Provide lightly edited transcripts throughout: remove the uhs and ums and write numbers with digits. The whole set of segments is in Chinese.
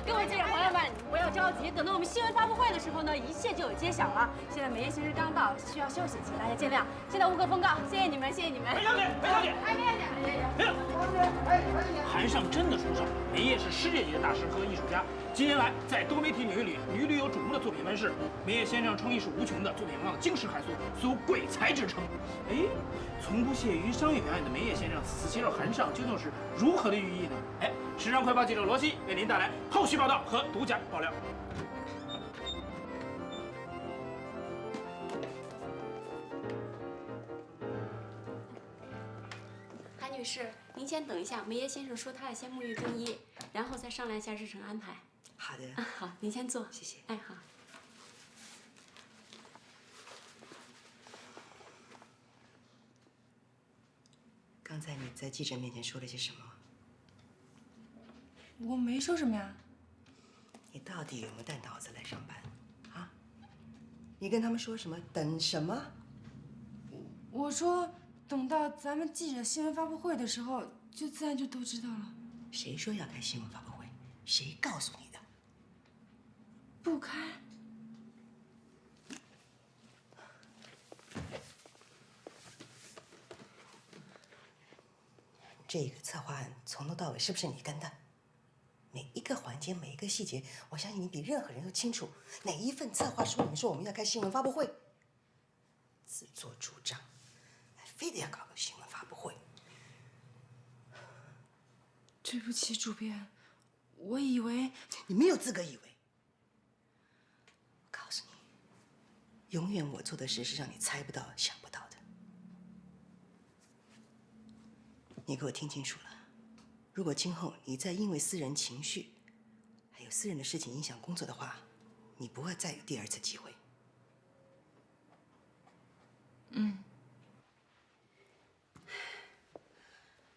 各位记者朋友们，不要着急，等到我们新闻发布会的时候呢，一切就有揭晓了。现在梅艳先生刚到，需要休息，请大家见谅。现在无可奉告，谢谢你们，谢谢你们。梅小姐，梅小姐，哎，梅艳姐，没有。韩尚真的出手，梅艳是世界级的大师和艺术家。近年来，在多媒体领域里屡有瞩目的作品问世。梅艳先生创意是无穷的，作品往往惊世骇俗，素有鬼才之称。哎，从不屑于商业表演的梅艳先生，此次携手韩尚，究竟是如何的寓意呢？哎，时尚快报记者罗西为您带来后续报道和独家爆料。韩女士，您先等一下，梅耶先生说他要先沐浴更衣，然后再商量一下日程安排。好的。好，您先坐，谢谢。哎，好。刚才你在记者面前说了些什么？我没说什么呀。你到底有没有带脑子来上班？啊？你跟他们说什么？等什么？我说等到咱们记者新闻发布会的时候，就自然就都知道了。谁说要开新闻发布会？谁告诉你的？不开。这个策划案从头到尾是不是你跟的？每一个环节，每一个细节，我相信你比任何人都清楚。哪一份策划书里面说我们要开新闻发布会？自作主张，还非得要搞个新闻发布会。对不起，主编，我以为你没有资格以为。我告诉你，永远我做的事是让你猜不到、想不到的。你给我听清楚了，如果今后你再因为私人情绪，还有私人的事情影响工作的话，你不会再有第二次机会。嗯。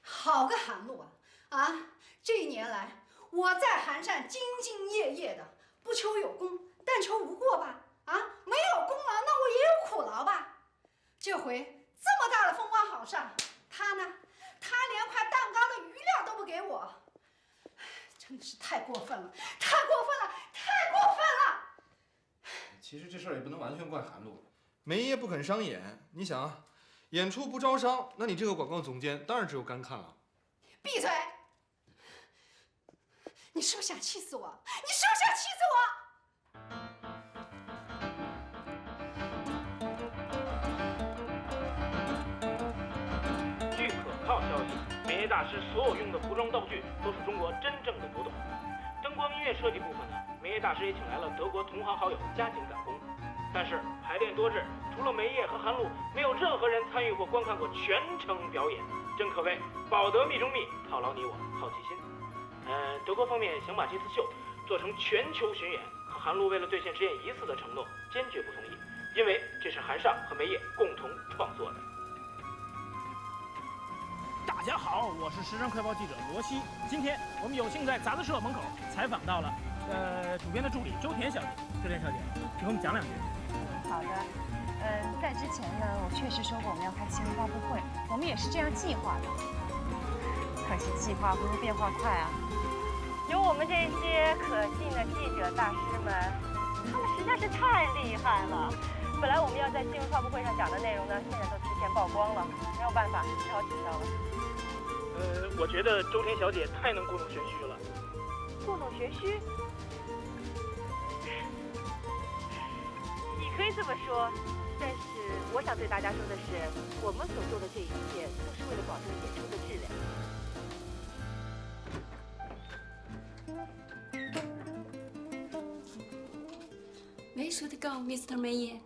好个韩露啊！啊，这一年来，我在韩善兢兢业业的，不求有功，但求无过吧？啊，没有功劳，那我也有苦劳吧？这回这么大的风光好事，他呢？他连块蛋糕的余料都不给我，真的是太过分了，太过分了，太过分了！其实这事儿也不能完全怪韩露，梅耶不肯商演。你想啊，演出不招商，那你这个广告总监当然只有干看了。闭嘴！你是不是想气死我？你是不是想气死我？消息，梅耶大师所有用的服装道具都是中国真正的古董。灯光音乐设计部分呢，梅耶大师也请来了德国同行好友加紧赶工。但是排练多日，除了梅耶和韩露，没有任何人参与或观看过全程表演，真可谓保得密中密，套牢你我好奇心。德国方面想把这次秀做成全球巡演，可韩露为了兑现实验1次的承诺，坚决不同意，因为这是韩尚和梅耶共同创作的。大家好，我是时尚快报记者罗西。今天我们有幸在杂志社门口采访到了，主编的助理周田小姐。周田小姐，请给我们讲两句。好的，在之前呢，我确实说过我们要开新闻发布会，我们也是这样计划的。可惜计划不如变化快啊！有我们这些可信的记者大师们，他们实在是太厉害了。本来我们要在新闻发布会上讲的内容呢，现在都提前曝光了，没有办法，只好取消了。我觉得周田小姐太能故弄玄虚了。故弄玄虚？你可以这么说，但是我想对大家说的是，我们所做的这一切都是为了保证演出的质量。Where should go, Mr. Meyer?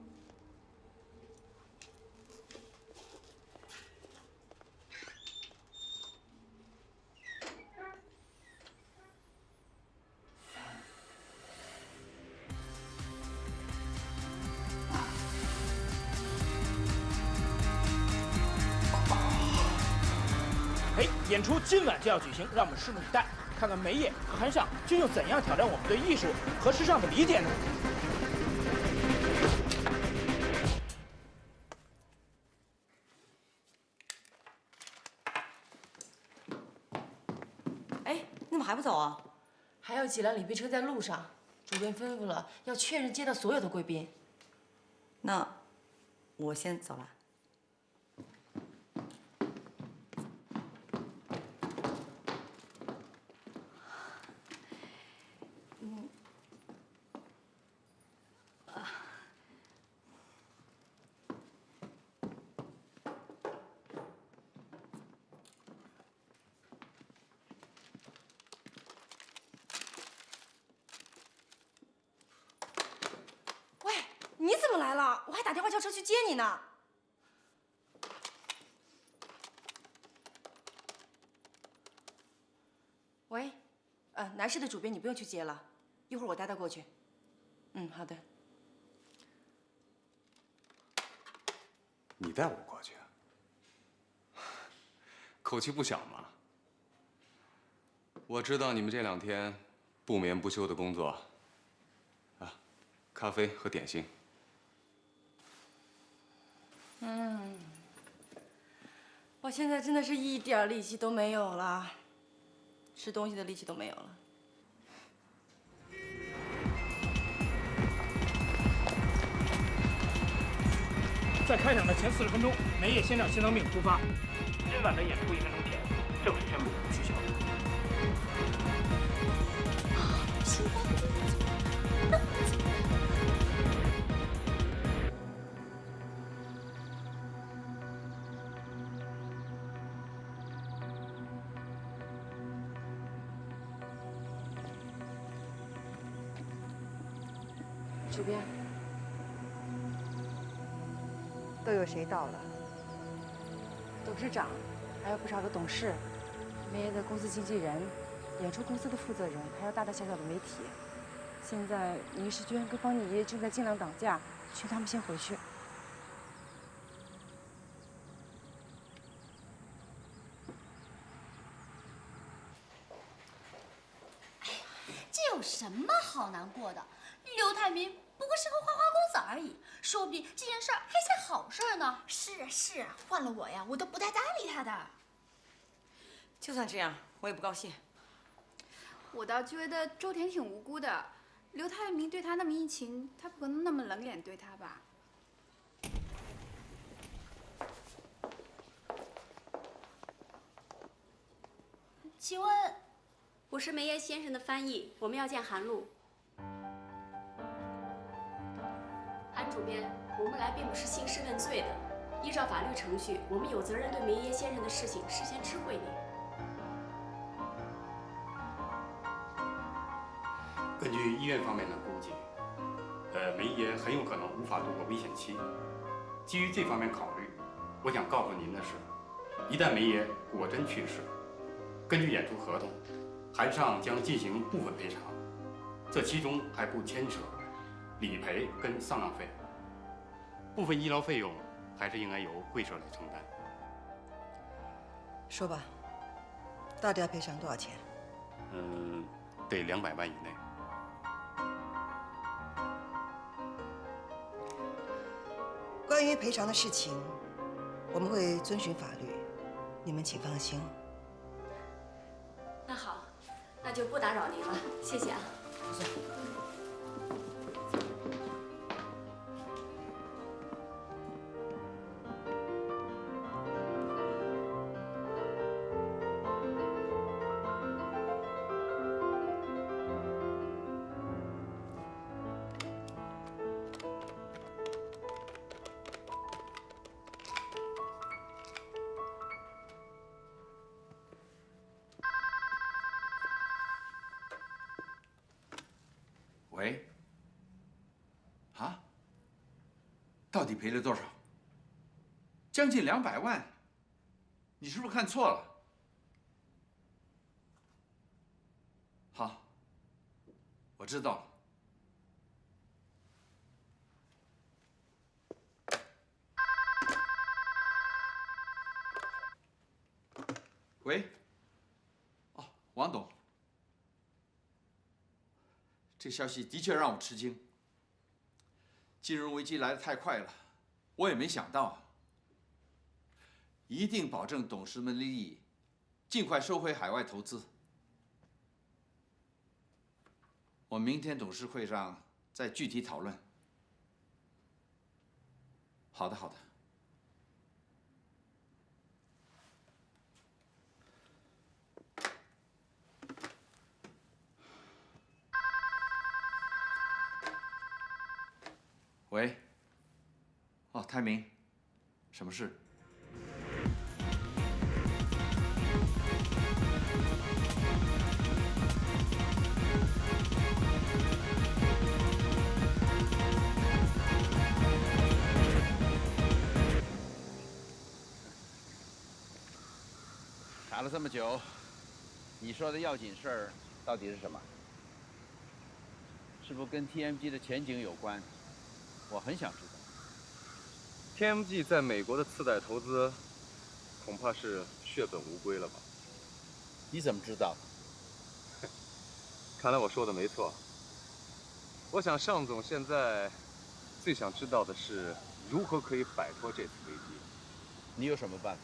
哎，演出今晚就要举行，让我们拭目以待，看看梅耶和韩尚究竟怎样挑战我们对艺术和时尚的理解呢？哎，你怎么还不走啊？还有几辆礼宾车在路上，主编吩咐了，要确认接到所有的贵宾。那我先走了。你怎么来了？我还打电话叫车去接你呢。喂，南市的主编你不用去接了，一会儿我带他过去。嗯，好的。你带我过去啊？口气不小嘛。我知道你们这2天不眠不休的工作，咖啡和点心。我现在真的是一点力气都没有了，吃东西的力气都没有了。在开场的前40分钟，梅叶先生心脏病突发，今晚的演出1分钟前正式宣布取消。主编，都有谁到了？董事长，还有不少的董事，梅爷的公司经纪人，演出公司的负责人，还有大大小小的媒体。现在倪世娟跟方妮正在尽量挡驾，劝他们先回去。这有什么好难过的？刘泰民不过是个花花公子而已，说不定这件事儿还是好事呢。是啊是啊，换了我呀，我都不带搭理他的。就算这样，我也不高兴。我倒觉得周田挺无辜的，刘泰民对他那么殷勤，他不可能那么冷脸对他吧？请问，我是梅耶先生的翻译，我们要见韩露。韩主编，我们来并不是兴师问罪的，依照法律程序，我们有责任对梅耶先生的事情事先知会你。根据医院方面的估计，梅爷很有可能无法度过危险期。基于这方面考虑，我想告诉您的是，一旦梅爷果真去世，根据演出合同，韩上将进行部分赔偿，这其中还不牵扯理赔跟丧葬费，部分医疗费用还是应该由会社来承担。说吧，到底要赔偿多少钱？得200万以内。关于赔偿的事情，我们会遵循法律，你们请放心。那好，那就不打扰您了，谢谢啊。喂，啊？到底赔了多少？将近200万，你是不是看错了？好，我知道了。喂，哦，王董。这消息的确让我吃惊。金融危机来得太快了，我也没想到。一定保证董事们利益，尽快收回海外投资，我明天董事会上再具体讨论。好的，好的。喂。哦，泰明，什么事？查了这么久，你说的要紧事儿到底是什么？是不是跟 TMG 的前景有关？我很想知道。TMG 在美国的次贷投资，恐怕是血本无归了吧？你怎么知道？看来我说的没错。我想尚总现在最想知道的是如何可以摆脱这次危机。你有什么办法？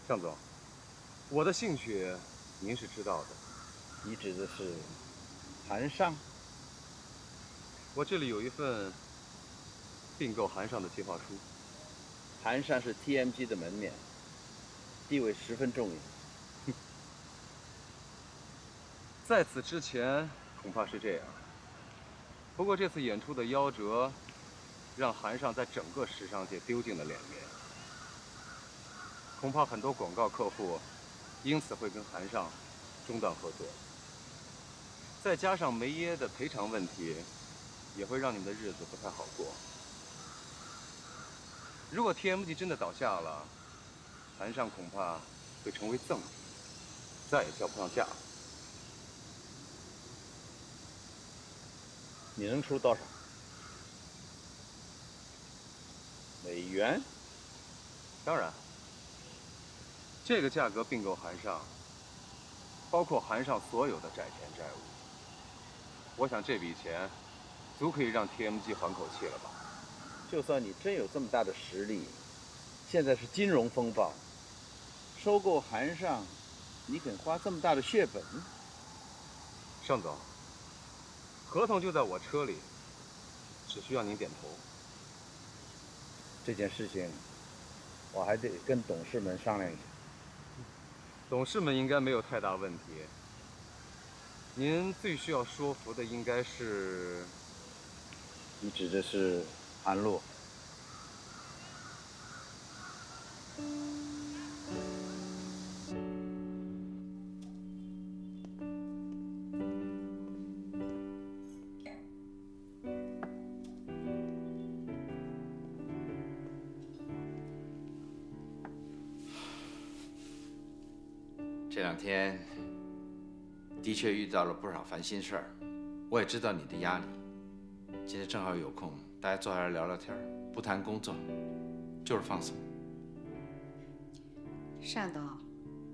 尚总，我的兴趣您是知道的。你指的是韩尚？我这里有一份并购韩尚的计划书。韩尚是 TMG 的门面，地位十分重要。在此之前，恐怕是这样。不过这次演出的夭折，让韩尚在整个时尚界丢尽了脸面。恐怕很多广告客户因此会跟韩尚中断合作。再加上梅耶的赔偿问题，也会让你们的日子不太好过。如果 TMG 真的倒下了，韩尚恐怕会成为赠品，再也叫不上价了。你能出多少？美元？当然，这个价格并购韩尚，包括韩尚所有的债权债务。我想这笔钱足可以让 TMG 缓口气了吧？就算你真有这么大的实力，现在是金融风暴，收购韩尚，你肯花这么大的血本？尚总，合同就在我车里，只需要您点头。这件事情，我还得跟董事们商量一下。董事们应该没有太大问题。您最需要说服的应该是……你指的是韩露？这两天的确遇到了不少烦心事儿，我也知道你的压力。今天正好有空，大家坐下来聊聊天，不谈工作，就是放松。单董，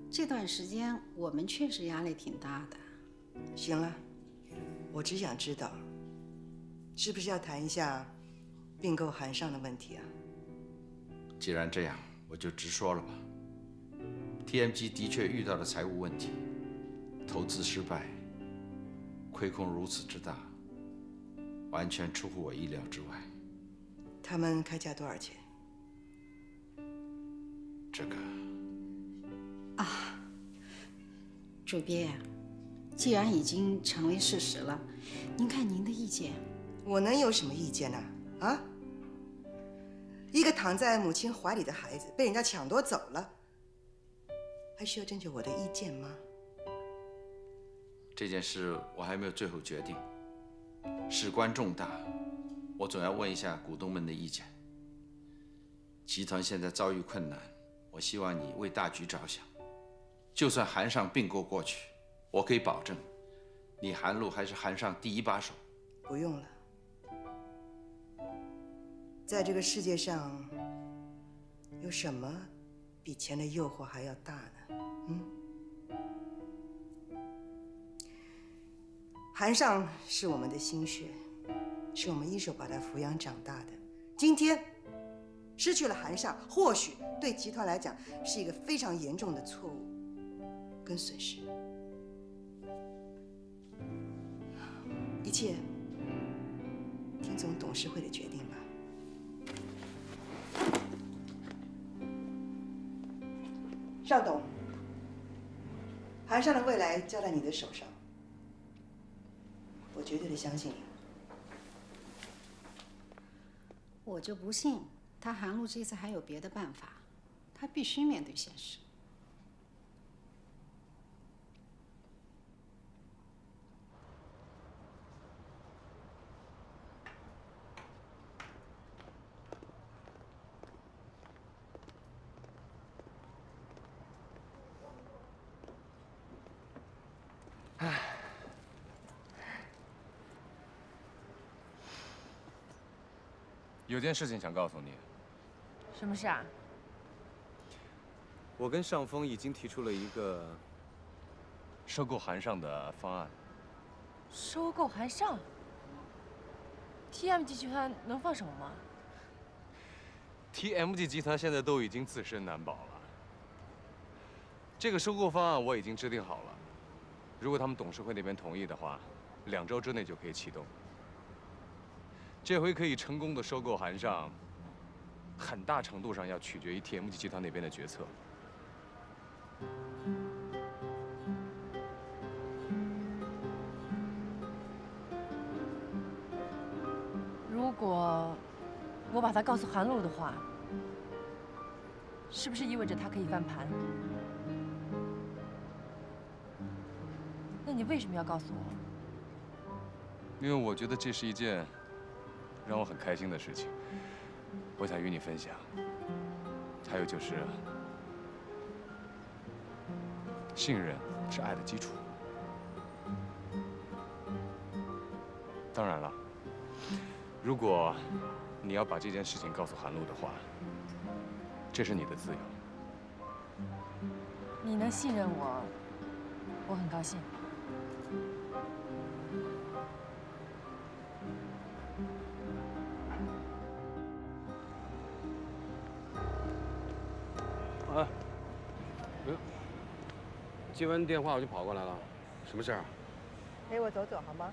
这段时间我们确实压力挺大的。行了，我只想知道，是不是要谈一下并购韩尚的问题啊？既然这样，我就直说了吧。TMG 的确遇到了财务问题，投资失败，亏空如此之大，完全出乎我意料之外。他们开价多少钱？这个啊，主编，既然已经成为事实了，您看您的意见。我能有什么意见呢？啊？一个躺在母亲怀里的孩子被人家抢夺走了，还需要征求我的意见吗？这件事我还没有最后决定，事关重大，我总要问一下股东们的意见。集团现在遭遇困难，我希望你为大局着想。就算韩尚并购过去，我可以保证，你韩露还是韩尚第一把手。不用了，在这个世界上，有什么比钱的诱惑还要大呢？韩尚是我们的心血，是我们一手把他抚养长大的。今天失去了韩尚，或许对集团来讲是一个非常严重的错误跟损失。一切听从董事会的决定吧。邵董，韩尚的未来交在你的手上，我绝对的相信你。我就不信他韩露这次还有别的办法，他必须面对现实。有件事情想告诉你。什么事啊？我跟尚峰已经提出了一个收购韩尚的方案。收购韩尚 ？TMG 集团能放手吗 ？TMG 集团现在都已经自身难保了。这个收购方案我已经制定好了，如果他们董事会那边同意的话，2周之内就可以启动。这回可以成功的收购韩尚，很大程度上要取决于 TMG 集团那边的决策。如果我把他告诉韩露的话，是不是意味着他可以翻盘？那你为什么要告诉我？因为我觉得这是一件让我很开心的事情，我想与你分享。还有就是，信任是爱的基础。当然了，如果你要把这件事情告诉韩露的话，这是你的自由。你能信任我，我很高兴。啊，接完电话我就跑过来了，什么事儿啊？陪我走走好吗？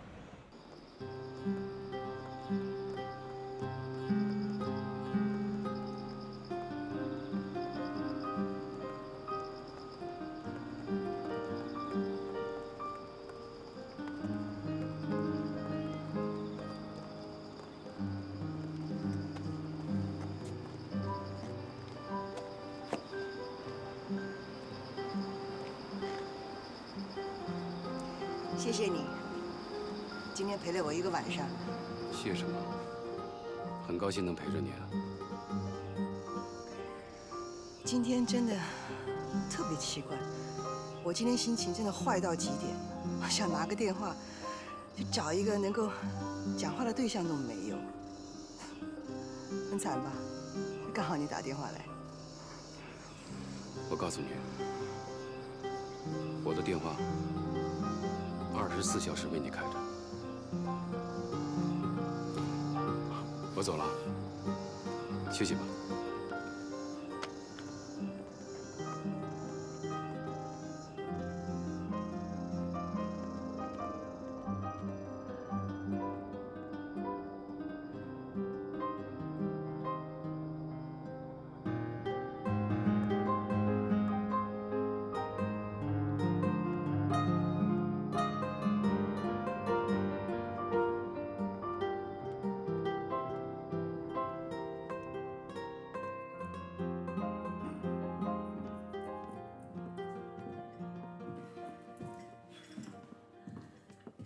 谢谢你，今天陪了我1个晚上。谢什么？很高兴能陪着你啊。今天真的特别奇怪，我今天心情真的坏到极点，我想拿个电话去找一个能够讲话的对象都没有，很惨吧？刚好你打电话来。我告诉你，我的电话24小时为你开着。我走了，休息吧。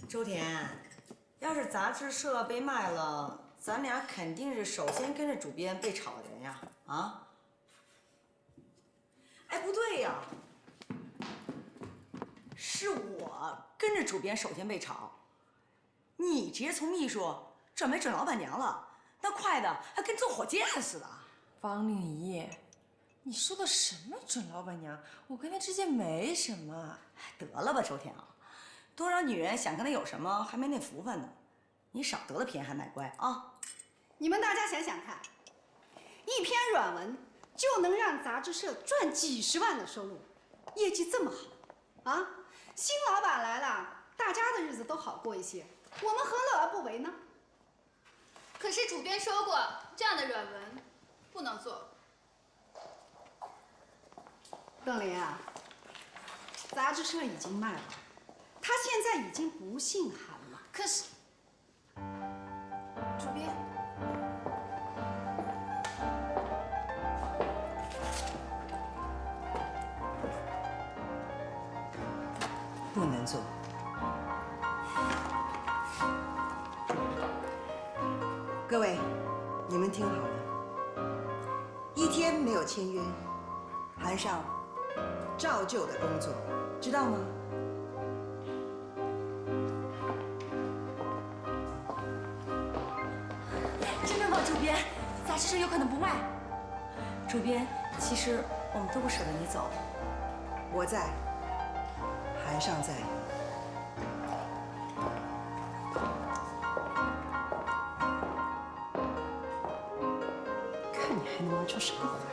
周田，要是杂志社被卖了，咱俩肯定是首先跟着主编被炒的人呀！啊？哎，不对呀，是我跟着主编首先被炒，你直接从秘书转为准老板娘了，那快的还跟坐火箭似的。方令仪，你说的什么准老板娘？我跟她之间没什么。得了吧，周天啊！多少女人想跟他有什么，还没那福分呢。你少得了便宜还卖乖啊！你们大家想想看，一篇软文就能让杂志社赚几10万的收入，业绩这么好啊！新老板来了，大家的日子都好过一些。我们何乐而不为呢？可是主编说过，这样的软文不能做。邓林啊，杂志社已经卖了，他现在已经不姓韩了。可是，主编，不能做。各位，你们听好了，一天没有签约，韩尚照旧的工作，知道吗？真的吗，主编？杂志社有可能不卖。主编，其实我们都不舍得你走。我在，韩尚在。看你还能玩出什么花样！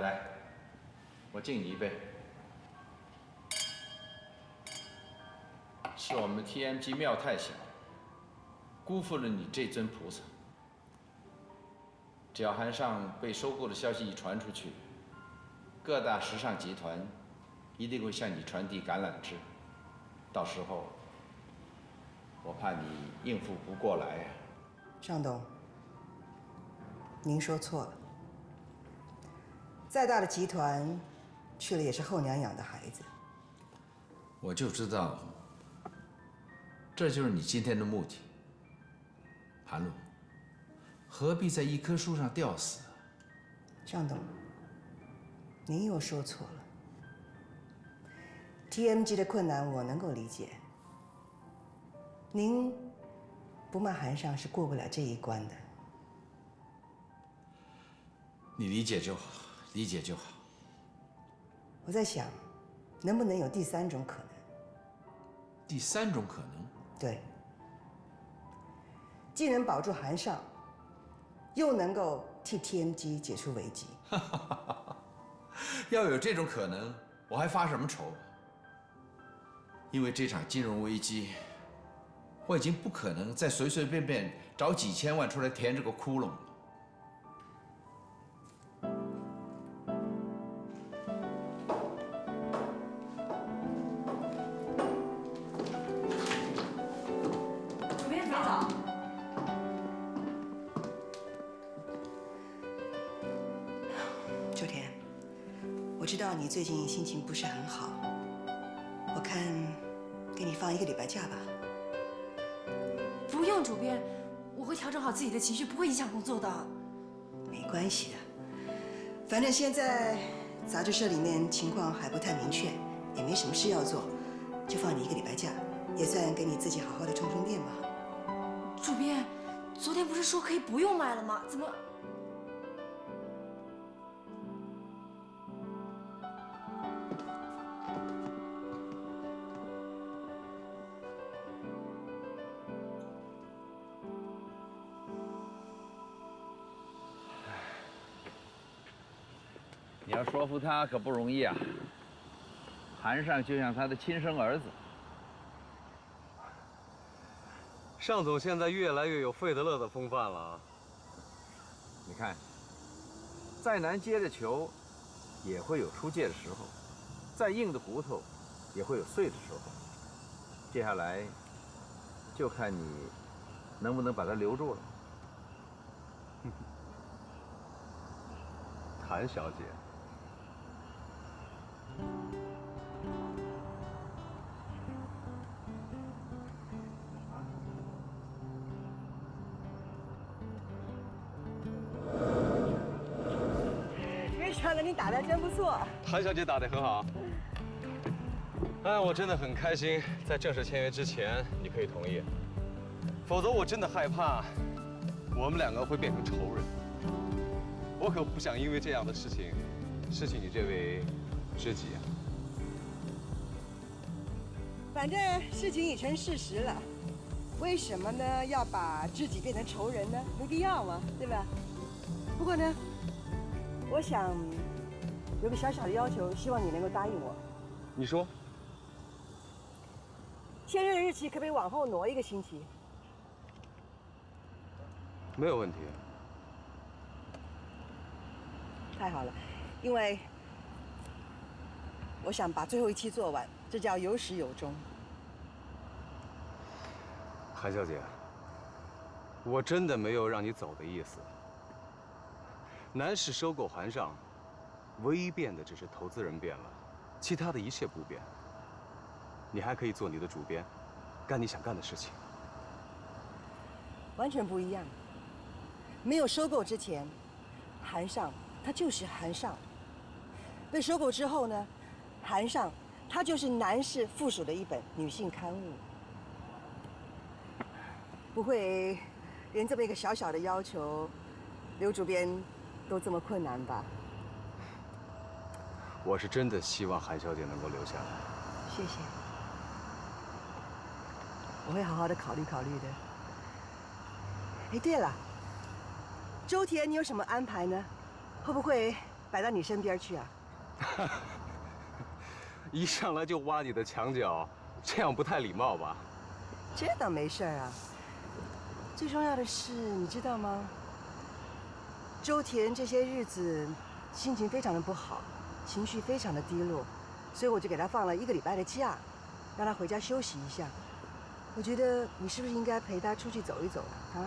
来，我敬你一杯。是我们 TMG 庙太小，辜负了你这尊菩萨。只要韩尚被收购的消息一传出去，各大时尚集团一定会向你传递橄榄枝，到时候我怕你应付不过来呀。尚董，您说错了。再大的集团，去了也是后娘养的孩子。我就知道，这就是你今天的目的。韩露，何必在一棵树上吊死？尚董，您又说错了。TMG 的困难我能够理解，您不骂韩尚是过不了这一关的。你理解就好，理解就好。我在想，能不能有第三种可能？第三种可能？对，既能保住韩尚，又能够替 TMG 解除危机。要有这种可能，我还发什么愁？因为这场金融危机，我已经不可能再随随便便找几千万出来填这个窟窿了。主编早。秋田，我知道你最近心情不是很好，我看给你放1个礼拜假吧。不用，主编，我会调整好自己的情绪，不会影响工作的。没关系的，反正现在杂志社里面情况还不太明确，也没什么事要做，就放你1个礼拜假，也算给你自己好好的充充电吧。主编，昨天不是说可以不用买了吗？怎么？你要说服他可不容易啊。韩尚就像他的亲生儿子。尚总现在越来越有费德勒的风范了。你看，再难接的球，也会有出界的时候；再硬的骨头，也会有碎的时候。接下来，就看你能不能把他留住了。韩小姐。没想到你打得真不错。韩小姐打得很好。哎，我真的很开心，在正式签约之前你可以同意，否则我真的害怕我们2个会变成仇人。我可不想因为这样的事情失去你这位知己啊。反正事情已成事实了，为什么呢要把知己变成仇人呢？没必要嘛，对吧？不过呢，我想有个小小的要求，希望你能够答应我。你说。签约的日期可不可以往后挪1个星期？没有问题。太好了，因为我想把最后一期做完，这叫有始有终。韩小姐，我真的没有让你走的意思。南市收购韩尚，唯一变的只是投资人变了，其他的一切不变。你还可以做你的主编，干你想干的事情。完全不一样。没有收购之前，韩尚他就是韩尚；被收购之后呢，韩尚他就是南市附属的一本女性刊物。不会连这么一个小小的要求，刘主编都这么困难吧？我是真的希望韩小姐能够留下来。谢谢。我会好好的考虑考虑的。哎，对了，周田你有什么安排呢？会不会摆到你身边去啊？一上来就挖你的墙角，这样不太礼貌吧？这倒没事啊。最重要的是，你知道吗？周田这些日子心情非常的不好，情绪非常的低落，所以我就给他放了1个礼拜的假，让他回家休息一下。我觉得你是不是应该陪他出去走一走啊？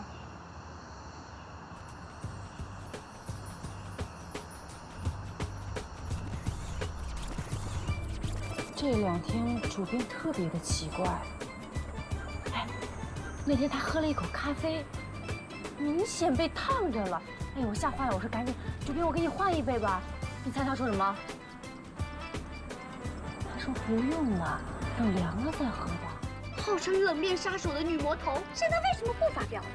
这2天主编特别的奇怪。哎，那天他喝了一口咖啡，明显被烫着了。哎呦，我吓坏了！我说赶紧，主编，我给你换一杯吧。你猜他说什么？他说不用了，等凉了再喝吧。号称冷面杀手的女魔头，现在为什么不发飙了？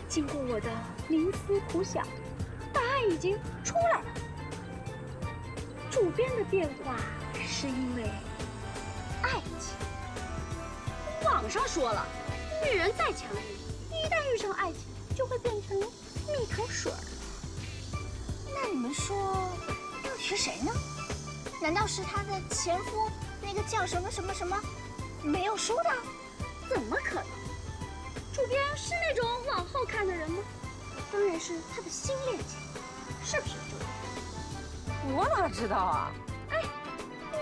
经过我的冥思苦想，答案已经出来了。主编的变化是因为爱情。网上说了，女人再强硬，一旦遇上爱情，就会变成蜜糖水。那你们说，到底是谁呢？难道是她的前夫，那个叫什么什么什么？没有输的，怎么可能？主编是那种往后看的人吗？当然是他的新恋情，是不是主编？我哪知道啊？哎，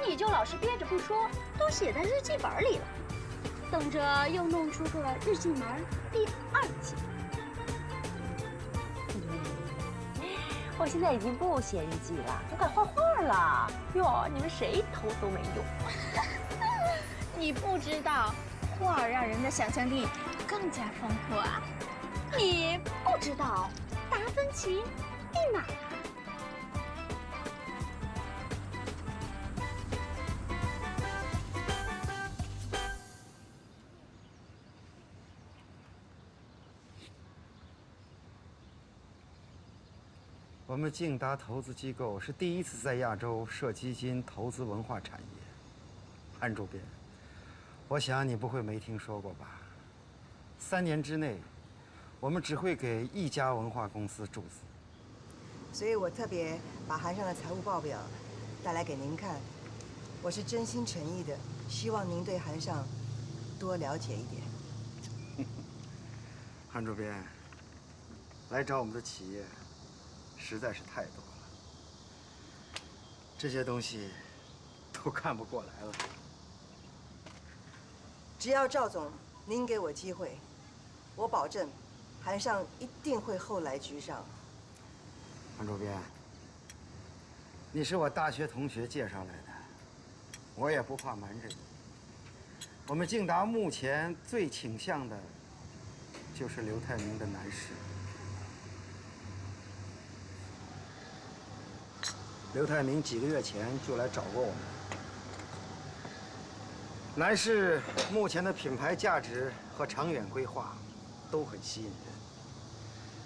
你就老是憋着不说，都写在日记本里了，等着又弄出个日记门第2季。我现在已经不写日记了，我改画画了。哟，你们谁头都没用。你不知道，画让人的想象力更加丰富啊！你不知道，达芬奇密码。我们敬达投资机构是第一次在亚洲设基金投资文化产业。韩主编，我想你不会没听说过吧？3年之内，我们只会给1家文化公司注资。所以我特别把韩尚的财务报表带来给您看，我是真心诚意的，希望您对韩尚多了解一点。韩主编，来找我们的企业实在是太多了，这些东西都看不过来了。只要赵总您给我机会，我保证，韩尚一定会后来居上。韩主编，你是我大学同学介绍来的，我也不怕瞒着你。我们敬达目前最倾向的，就是刘泰明的男士。刘泰明几个月前就来找过我们。男士目前的品牌价值和长远规划都很吸引人，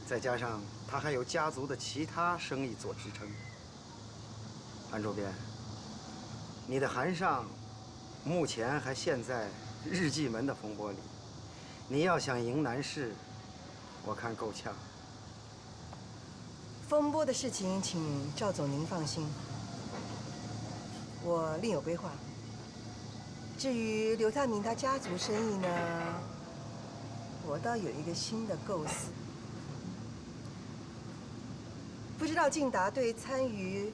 再加上他还有家族的其他生意做支撑。韩主编，你的韩尚目前还陷在日记门的风波里，你要想赢男士，我看够呛。风波的事情，请赵总您放心，我另有规划。至于刘泰明他家族生意呢，我倒有一个新的构思。不知道晋达对参与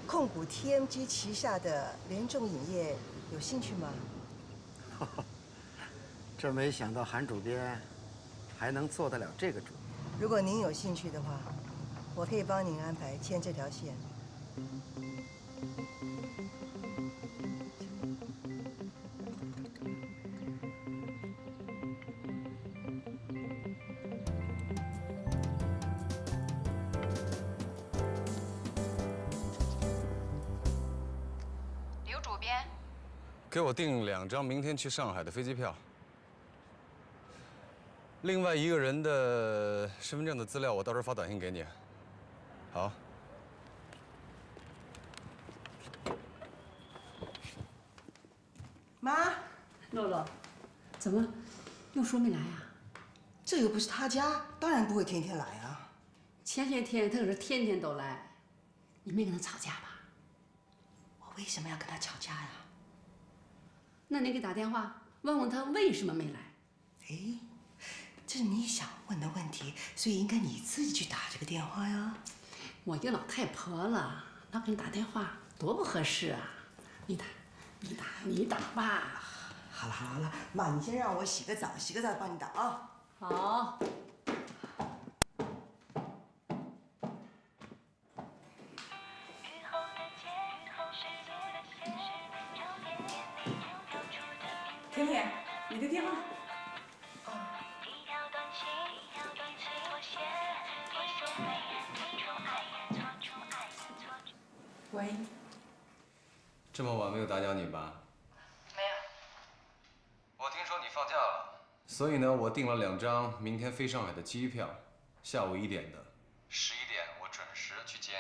控股 TMG 旗下的联众影业有兴趣吗？这没想到韩主编还能做得了这个主意。如果您有兴趣的话，我可以帮您安排牵这条线。刘主编，给我订2张明天去上海的飞机票。另外一个人的身份证的资料，我到时候发短信给你。好。妈，洛洛，怎么又说没来呀？这又不是他家，当然不会天天来啊。前些天他可是天天都来，你没跟他吵架吧？我为什么要跟他吵架呀？那你给打电话问问他为什么没来。哎，这是你想问的问题，所以应该你自己去打这个电话呀。我一个老太婆了，老给你打电话多不合适啊！你打吧。好了好了，妈，你先让我洗个澡，洗个澡帮你打啊。好。甜甜，你的电话。喂。这么晚没有打搅你吧？没有。我听说你放假了，所以呢，我订了2张明天飞上海的机票，下午1点的，11点我准时去接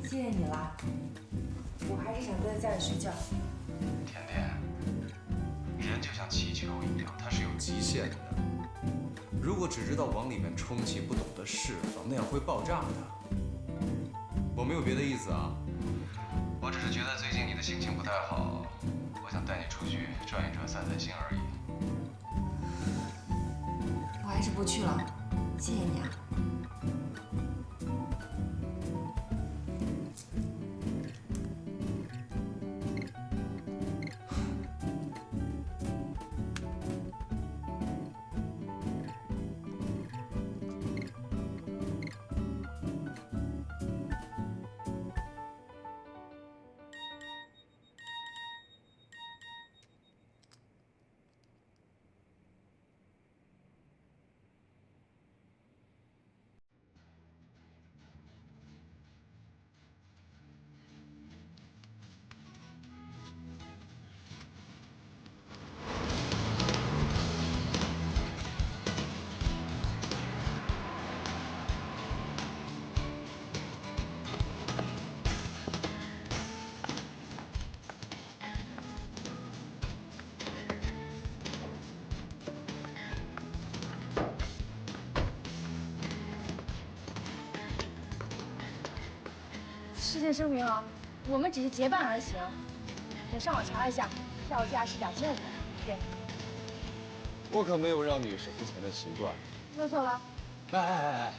你。谢谢你了，我还是想待在家里睡觉。甜甜，人就像气球一样，它是有极限的。如果只知道往里面充气，不懂得释放，那样会爆炸的。我没有别的意思啊，我只是觉得最近你的心情不太好，我想带你出去转一转，散散心而已。我还是不去了，谢谢你啊。事先声明啊，我们只是结伴而行。我上网查了一下，票价是2500块。对。我可没有让女生付钱的习惯。弄错了。哎，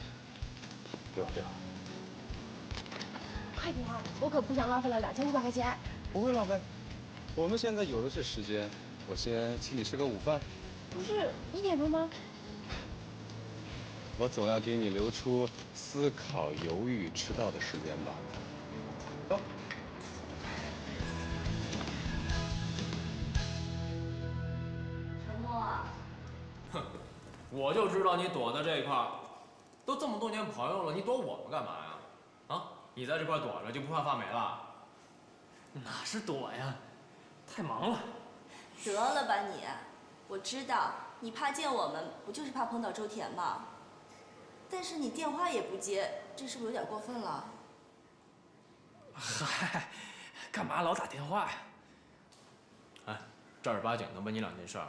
不要。快点啊！我可不想浪费了2500块钱。不会浪费，我们现在有的是时间。我先请你吃个午饭。不是1点钟吗？我总要给你留出思考、犹豫、迟到的时间吧。走。陈默啊。哼，我就知道你躲在这一块儿。都这么多年朋友了，你躲我们干嘛呀？啊，你在这块躲着就不怕发霉了？哪是躲呀，太忙了。得了吧你！我知道你怕见我们，不就是怕碰到周田吗？但是你电话也不接，这是不是有点过分了？嗨，干嘛老打电话呀？哎，正儿八经的问你2件事儿。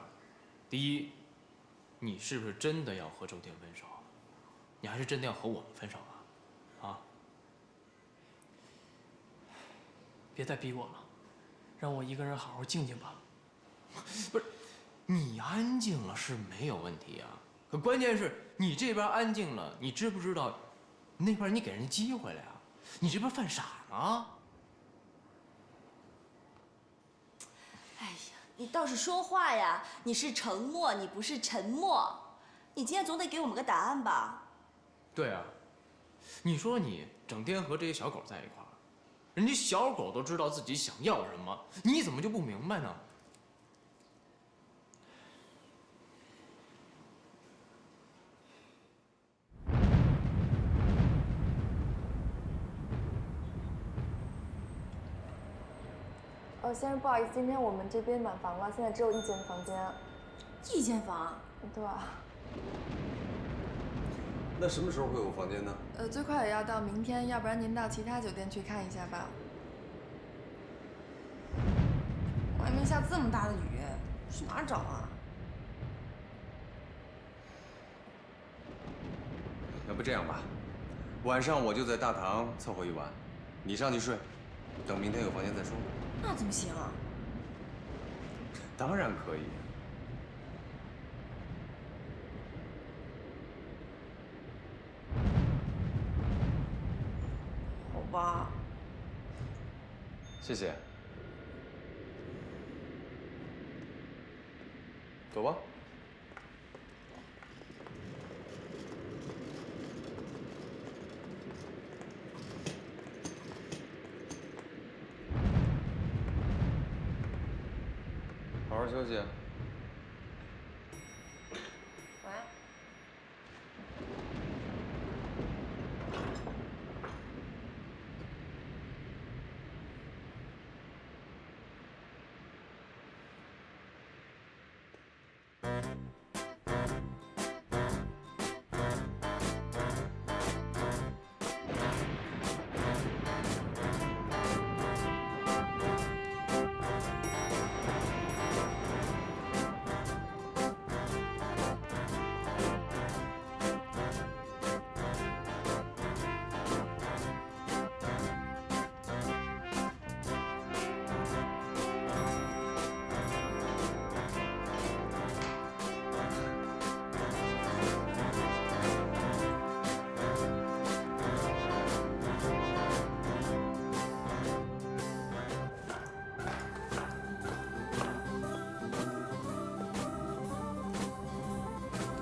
第一，你是不是真的要和周天分手？你还是真的要和我们分手啊？啊？别再逼我了，让我一个人好好静静吧。不是，你安静了是没有问题啊，可关键是你这边安静了，你知不知道，那边你给人家机会了呀？你这边犯傻呢？哎呀，你倒是说话呀！你是承诺，你不是沉默。你今天总得给我们个答案吧？对啊，你说你整天和这些小狗在一块儿，人家小狗都知道自己想要什么，你怎么就不明白呢？先生，不好意思，今天我们这边满房了，现在只有1间房间。1间房？对。那什么时候会有房间呢？最快也要到明天，要不然您到其他酒店去看一下吧。外面下这么大的雨，去哪儿找啊？要不这样吧，晚上我就在大堂凑合一晚，你上去睡，等明天有房间再说。那怎么行啊？当然可以。好吧。谢谢。走吧。好好休息。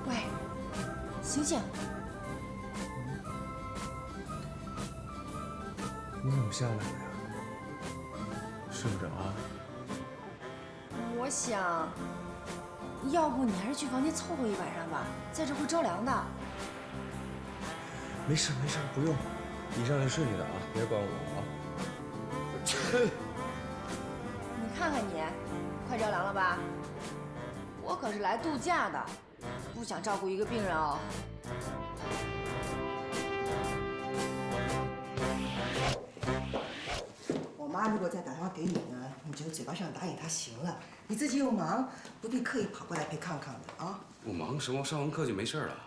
喂。醒醒！你怎么下来了呀？睡不着啊？我想，要不你还是去房间凑合一晚上吧，在这会着凉的。没事没事，不用，你上去睡去的啊，别管我啊。你看看你，快着凉了吧？我可是来度假的，不想照顾一个病人哦。我妈如果再打电话给你呢，你就嘴巴上答应她行了。你自己又忙，不必刻意跑过来陪康康的啊。我忙什么？上完课就没事了。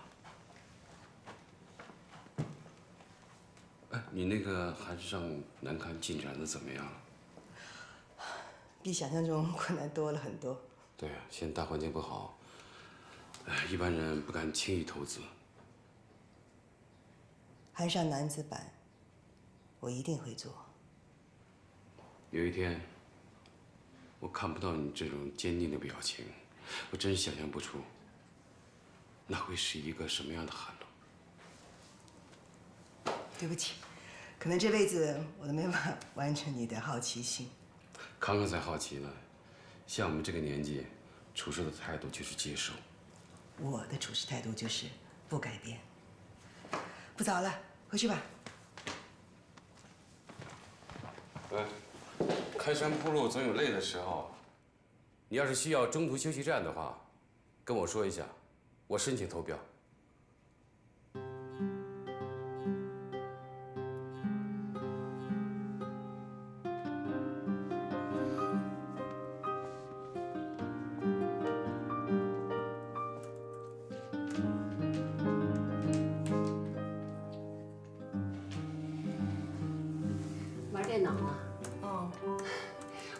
哎，你那个韩上难堪进展的怎么样？比想象中困难多了很多。对啊，现在大环境不好，一般人不敢轻易投资。韩上男子版，我一定会做。有一天，我看不到你这种坚定的表情，我真想象不出，那会是一个什么样的韩露。对不起，可能这辈子我都没办法完成你的好奇心。康康才好奇呢，像我们这个年纪，处事的态度就是接受。我的处事态度就是不改变。不早了，回去吧。喂，开山铺路总有累的时候。你要是需要中途休息站的话，跟我说一下，我申请投标。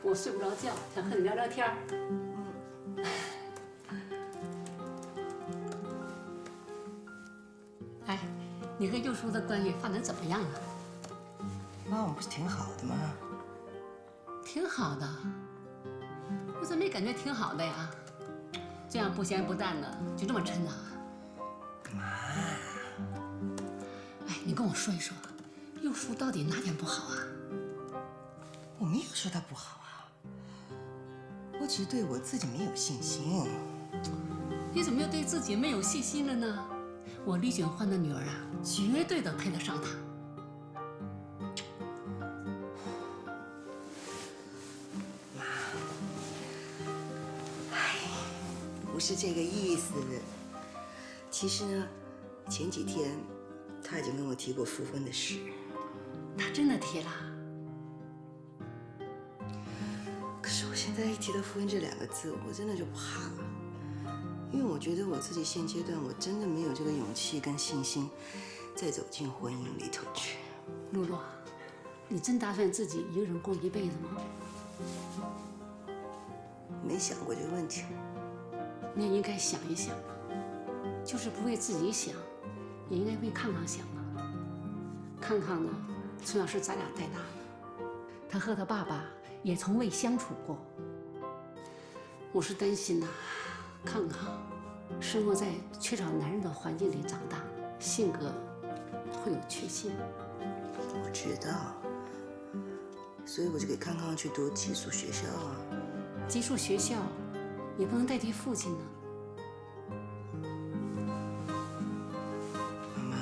我睡不着觉，想和你聊聊天。哎，你和佑叔的关系发展怎么样啊？妈，我们不是挺好的吗？挺好的，我怎么没感觉挺好的呀？这样不咸不淡的，就这么抻啊？妈，哎，你跟我说一说，佑叔到底哪点不好啊？我没有说他不好啊，我只是对我自己没有信心。你怎么又对自己没有信心了呢？我李景欢的女儿啊，绝对的配得上他。不是这个意思。其实呢，前几天他已经跟我提过复婚的事。他真的提了？可是我现在一提到复婚这2个字，我真的就怕了，因为我觉得我自己现阶段我真的没有这个勇气跟信心再走进婚姻里头去。露露，你真打算自己一个人过一辈子吗？没想过这个问题。你也应该想一想，就是不为自己想，也应该为康康想啊。康康呢，从小是咱俩带大的，他和他爸爸也从未相处过。我是担心呐，康康生活在缺少男人的环境里长大，性格会有缺陷。我知道，所以我就给康康去读寄宿学校啊。寄宿学校也不能代替父亲呢。妈妈，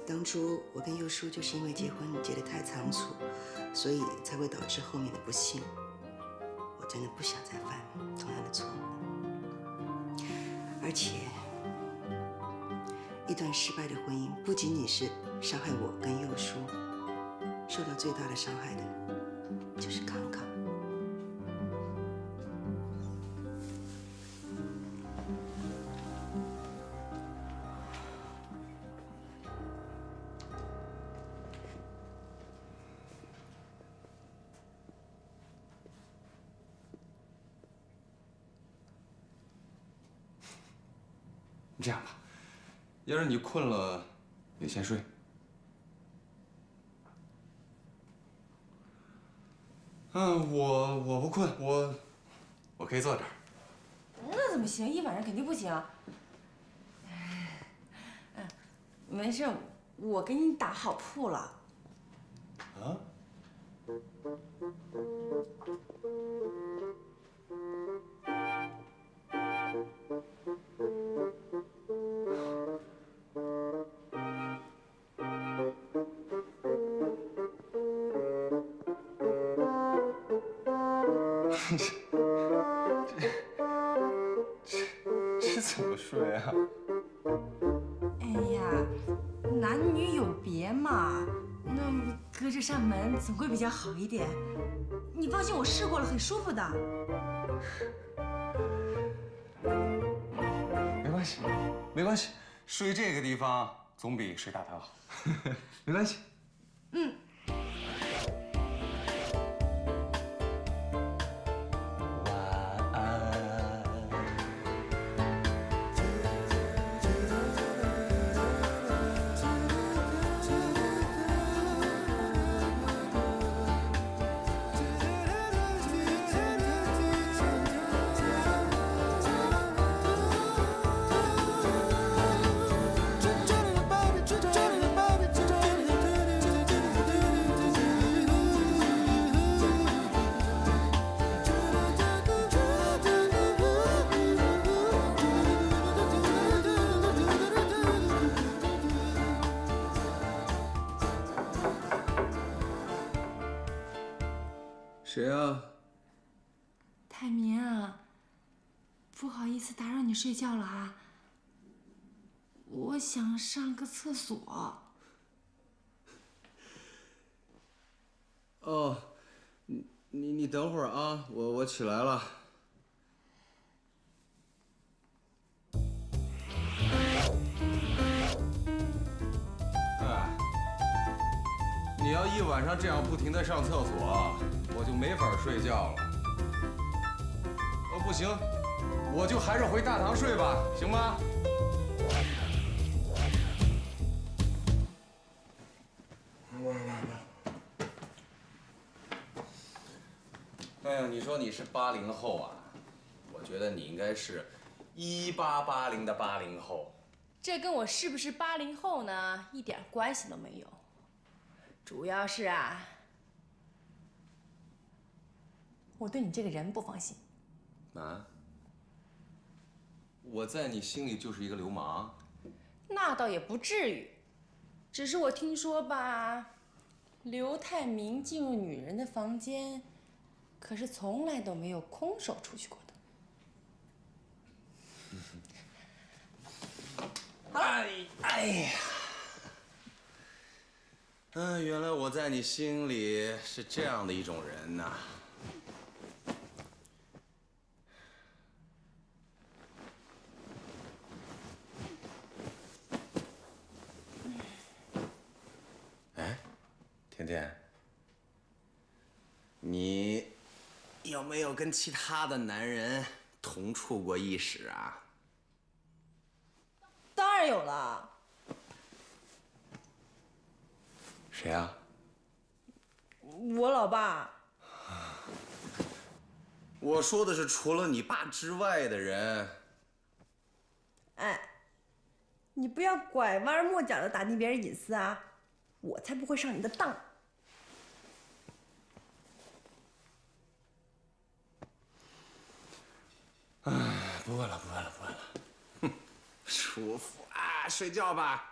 当初我跟佑叔就是因为结婚结得太仓促，所以才会导致后面的不幸。我真的不想再犯同样的错误。而且，一段失败的婚姻不仅仅是伤害我跟佑叔，受到最大的伤害的就是康康。这样吧，要是你困了，你先睡。我不困，我可以坐这儿。那怎么行？一晚上肯定不行。没事，我给你打好铺了。啊？这怎么睡啊？哎呀，男女有别嘛，那么隔着扇门总会比较好一点。你放心，我试过了，很舒服的。没关系，没关系，睡这个地方总比睡大堂好。没关系。嗯。谁啊？泰民啊，不好意思打扰你睡觉了啊。我想上个厕所。哦，你等会儿啊，我起来了。哎，你要一晚上上这样不停地上厕所，我就没法睡觉了。不行，我就还是回大堂睡吧，行吗？哎呀，你说你是80后啊？我觉得你应该是1880的80后。这跟我是不是80后呢，一点关系都没有。主要是啊，我对你这个人不放心。啊？我在你心里就是一个流氓？那倒也不至于，只是我听说吧，刘泰明进入女人的房间，可是从来都没有空手出去过的。好了。哎呀，原来我在你心里是这样的一种人呐。哎，甜甜，你有没有跟其他的男人同处过一室啊？当然有了。谁啊？我老爸。我说的是除了你爸之外的人。哎，你不要拐弯抹角的打听别人隐私啊！我才不会上你的当。哎，不问了，不问了，不问了。哼，舒服啊，睡觉吧。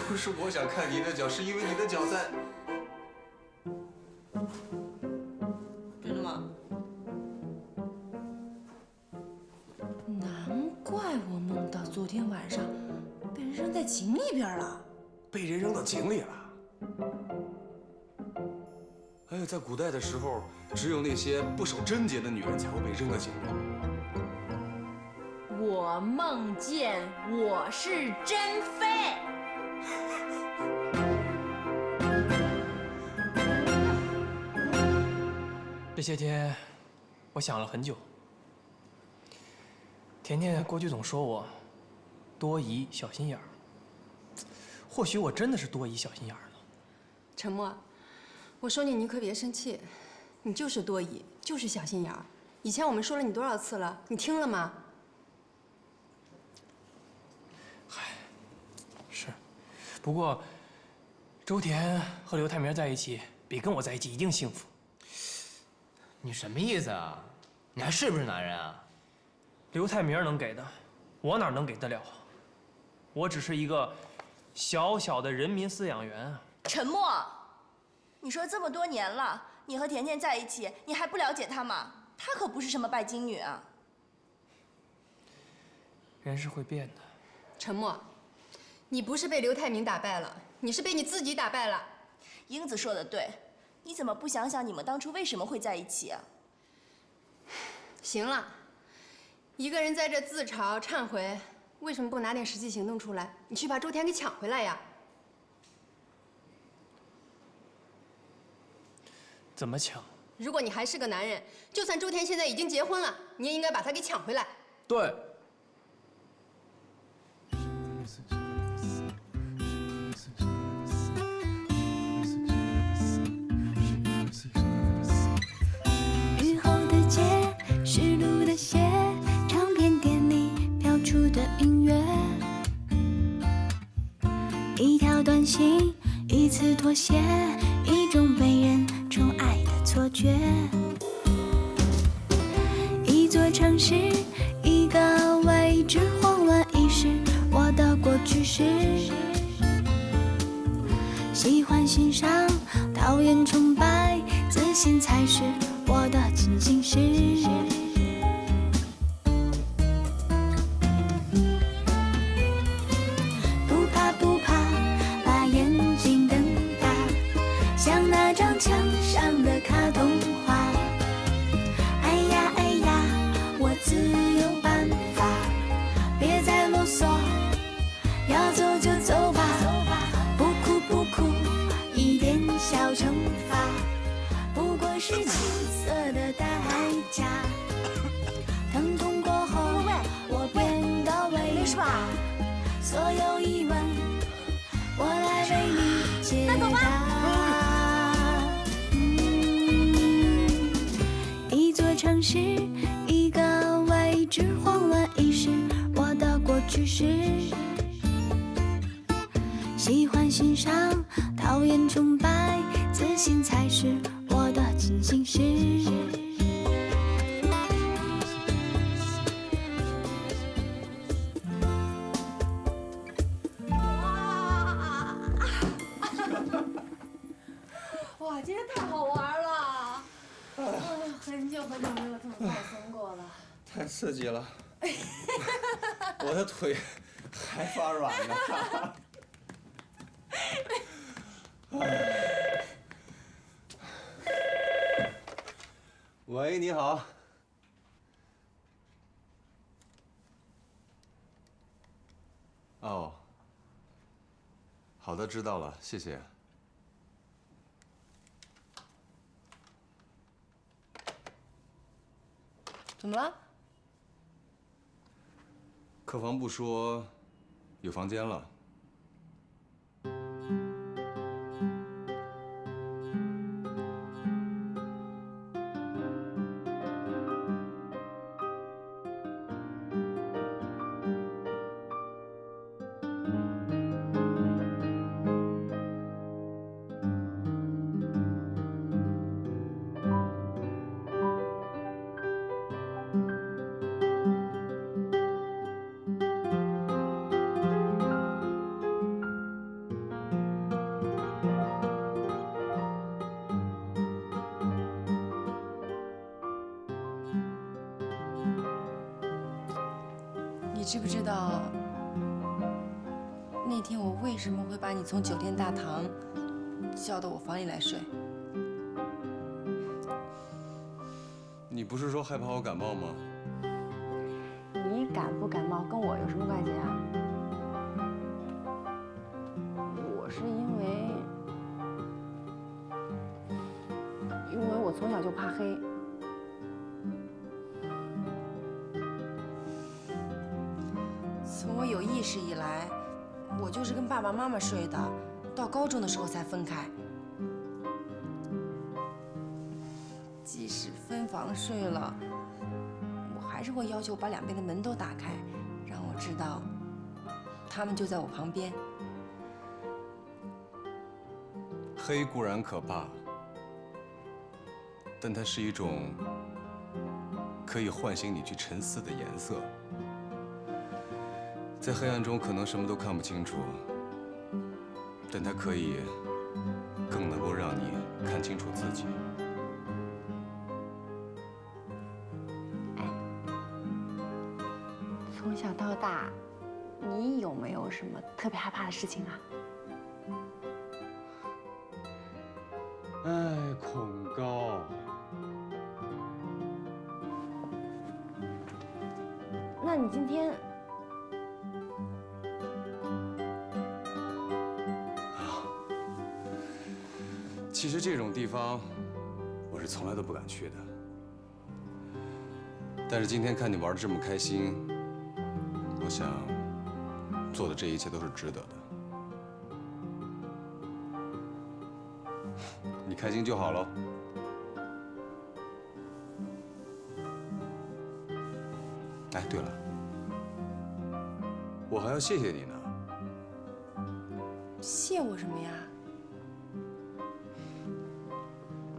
不是我想看你的脚，是因为你的脚在。真的吗？难怪我梦到昨天晚上被人扔在井里边了。被人扔到井里了？哎呀，在古代的时候，只有那些不守贞洁的女人才会被扔到井里。我梦见我是珍妃。这些天，我想了很久。甜甜过去总说我多疑、小心眼儿，或许我真的是多疑、小心眼儿呢。沉默，我说你，你可别生气，你就是多疑，就是小心眼儿。以前我们说了你多少次了，你听了吗？是，不过周田和刘泰明在一起，比跟我在一起一定幸福。你什么意思啊？你还是不是男人啊？刘泰明能给的，我哪能给得了？我只是一个小小的人民饲养员啊。沉默，你说这么多年了，你和甜甜在一起，你还不了解她吗？她可不是什么拜金女啊。人是会变的。沉默，你不是被刘泰明打败了，你是被你自己打败了。英子说的对，你怎么不想想你们当初为什么会在一起啊？行了，一个人在这自嘲忏悔，为什么不拿点实际行动出来？你去把周田给抢回来呀！怎么抢？如果你还是个男人，就算周田现在已经结婚了，你也应该把他给抢回来。对。雨后的街，湿漉的鞋，唱片店里飘出的音乐，一条短信，一次妥协，一种被人宠爱的错觉。一座城市，一个位置，慌乱已是我的过去式。喜欢欣赏，讨厌崇拜，自信才是我的进行式。不怕不怕，把眼睛瞪大，像那张墙上的卡通画。哎呀哎呀，我自有办法，别再啰嗦，要走就走吧，不哭不哭，一点小惩罚，不过是青涩的代价。疼痛过后，我变得伟大，所有疑问，我来为你解答。一座城市，一个位置，慌乱已是我的过去式。喜欢欣赏，讨厌崇拜，自信才是我的进行式。哇，今天太好玩了！很久没有这么放松过了。太刺激了，我的腿还发软呢。喂，你好。哦，好的，知道了，谢谢。怎么了？客房部说有房间了。你知不知道那天我为什么会把你从酒店大堂叫到我房里来睡？你不是说害怕我感冒吗？你感不感冒跟我有什么关系啊？我是因为我从小就怕黑。从我有意识以来，我就是跟爸爸妈妈睡的，到高中的时候才分开。即使分房睡了，我还是会要求把两边的门都打开，让我知道他们就在我旁边。黑固然可怕，但它是一种可以唤醒你去沉思的颜色。在黑暗中可能什么都看不清楚，但它可以更能够让你看清楚自己。从小到大，你有没有什么特别害怕的事情啊？哎，恐高。那你今天其实这种地方，我是从来都不敢去的。但是今天看你玩的这么开心，我想做的这一切都是值得的。你开心就好喽。哎，对了，我还要谢谢你呢。谢我什么呀？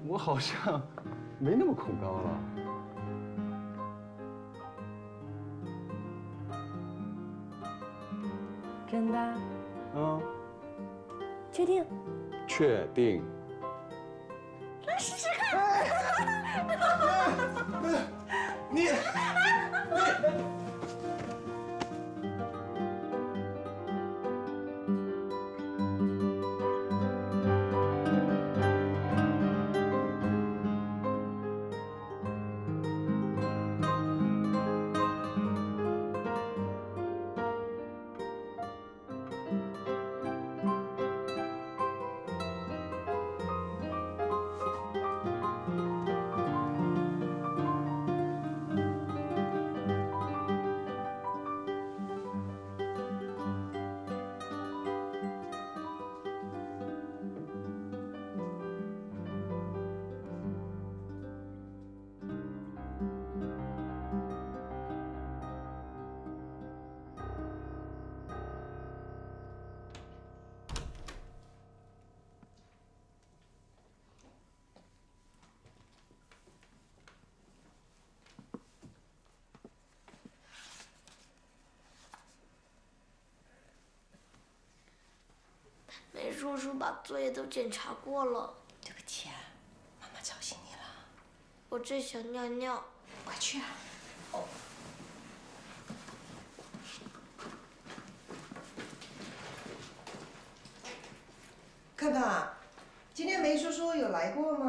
我好像没那么恐高了。真的？嗯，确定？确定。来试试看。你。梅叔叔把作业都检查过了。对不起啊，妈妈吵醒你了。我正想尿尿。快去啊！哦。看看啊，今天梅叔叔有来过吗？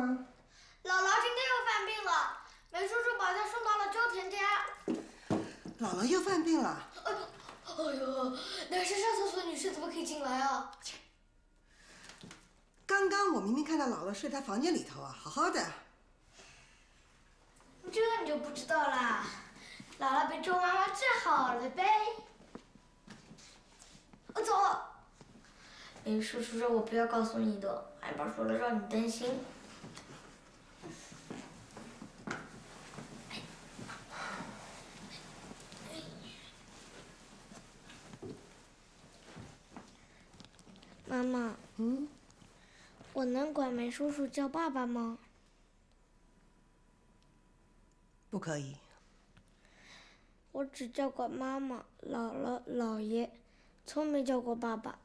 姥姥今天又犯病了，梅叔叔把她送到了周田家。姥姥又犯病了。哎呦，那是上厕所女士怎么可以进来啊？刚刚我明明看到姥姥睡她房间里头啊，好好的。这你就不知道啦，姥姥被周妈妈治好了呗。我走。梅叔叔让我不要告诉你的，害怕说了让你担心。妈妈，我能管梅叔叔叫爸爸吗？不可以。我只叫过妈妈、姥姥、姥爷，从没叫过爸爸。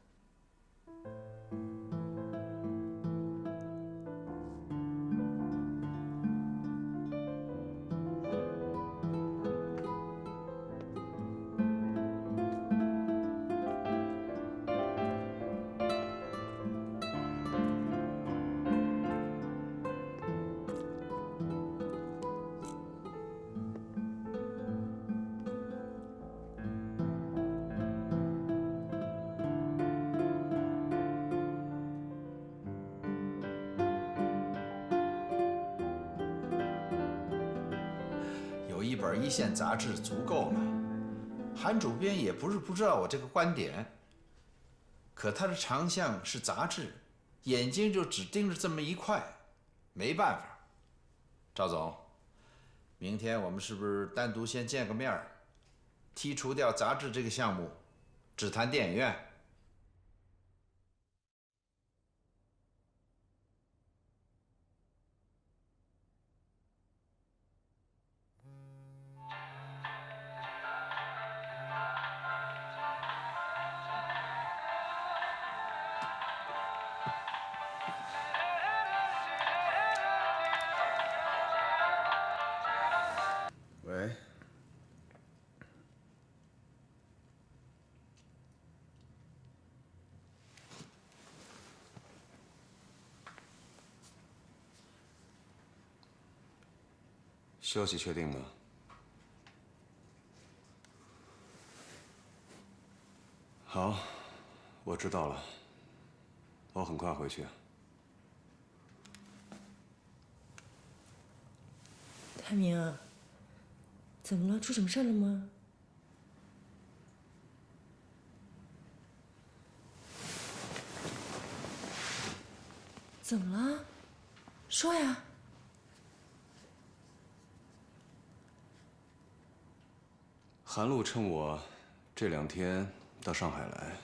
有一本一线杂志足够了。韩主编也不是不知道我这个观点，可他的长项是杂志，眼睛就只盯着这么一块，没办法。赵总，明天我们是不是单独先见个面儿，剔除掉杂志这个项目，只谈电影院？喂，消息确定吗？好，我知道了。我很快回去。泰明啊，怎么了？出什么事了吗？怎么了？说呀。韩露趁我这2天到上海来，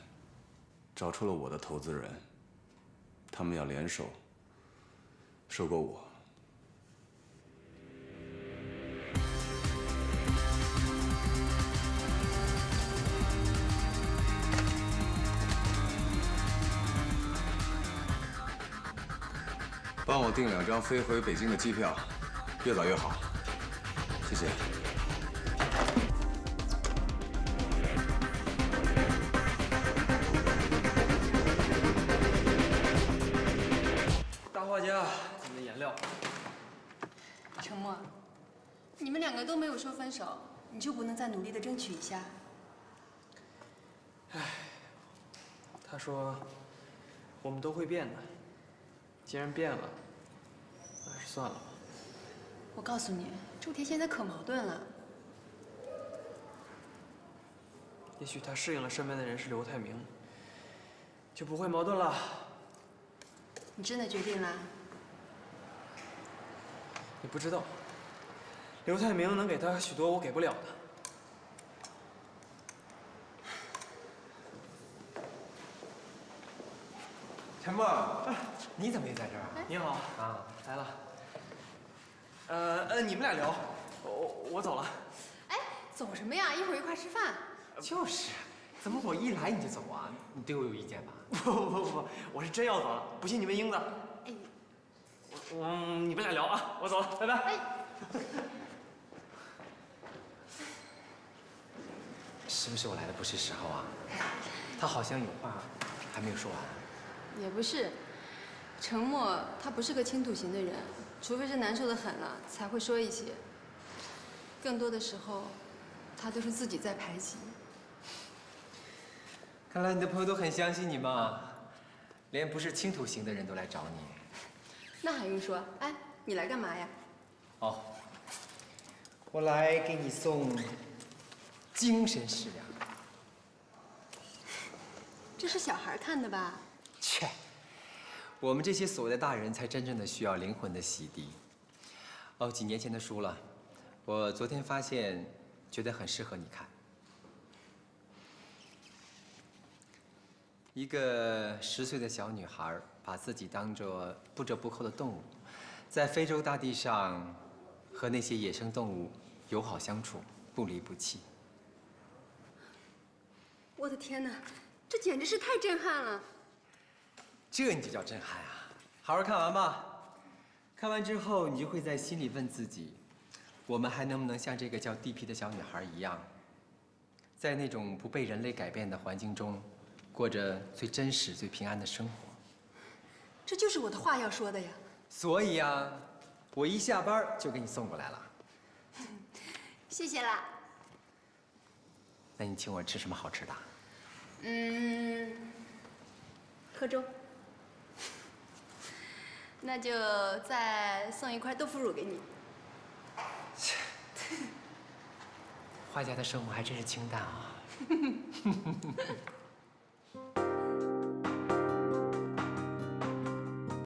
找出了我的投资人，他们要联手收购我。帮我订2张飞回北京的机票，越早越好。谢谢。大画家，你的颜料。陈默，你们2个都没有说分手，你就不能再努力的争取一下？他说，我们都会变的。既然变了，那还是算了吧。我告诉你，周田现在可矛盾了。也许他适应了身边的人是刘泰明，就不会矛盾了。你真的决定了？你不知道，刘泰明能给他许多我给不了的。陈默，你怎么也在这儿啊？你好啊，来了。你们俩聊，我走了。哎，走什么呀？一会儿一块吃饭。就是，怎么我一来你就走啊？你对我有意见吧？不，我是真要走了，不信你问英子。哎，你们俩聊啊，我走了，拜拜。哎，是不是我来的不是时候啊？他好像有话还没有说完。也不是，陈默他不是个倾吐型的人，除非是难受的很了才会说一些。更多的时候，他都是自己在排挤。看来你的朋友都很相信你嘛，连不是倾吐型的人都来找你。那还用说？哎，你来干嘛呀？哦，我来给你送精神食粮。这是小孩看的吧？切，我们这些所谓的大人才真正的需要灵魂的洗涤。哦，几年前的书了，我昨天发现，觉得很适合你看。一个10岁的小女孩，把自己当作不折不扣的动物，在非洲大地上和那些野生动物友好相处，不离不弃。我的天哪，这简直是太震撼了！这你就叫震撼啊！好好看完吧，看完之后你就会在心里问自己：我们还能不能像这个叫地皮的小女孩一样，在那种不被人类改变的环境中，过着最真实、最平安的生活？这就是我的话要说的呀。所以啊，我一下班就给你送过来了。谢谢啦。那你请我吃什么好吃的？喝粥。那就再送一块豆腐乳给你。画家的生活还真是清淡啊。